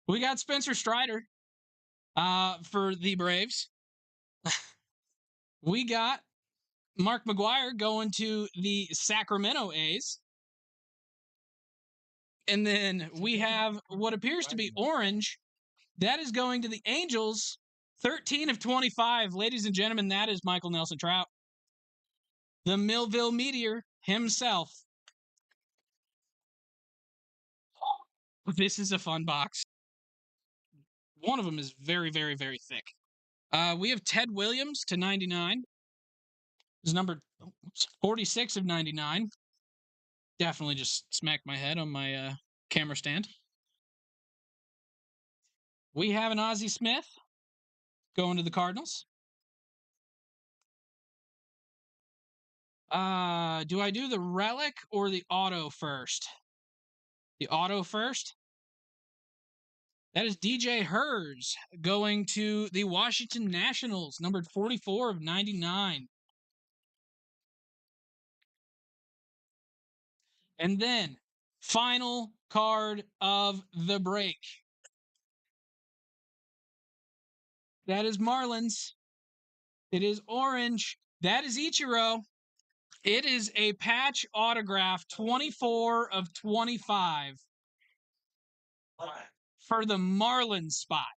We got Spencer Strider for the Braves. We got Mark McGwire going to the Sacramento A's. And then we have what appears to be orange. That is going to the Angels. 13 of 25. Ladies and gentlemen, that is Michael Nelson Trout. The Millville Meteor himself. This is a fun box. One of them is very, very, very thick. We have Ted Williams to 99. Is number 46 of 99. Definitely just smacked my head on my camera stand. We have an Ozzie Smith going to the Cardinals. Do I do the relic or the auto first? The auto first. That is DJ Hers going to the Washington Nationals, numbered 44 of 99. And then, final card of the break. That is Marlins. It is orange. That is Ichiro. It is a patch autograph, 24 of 25 for the Marlins spot.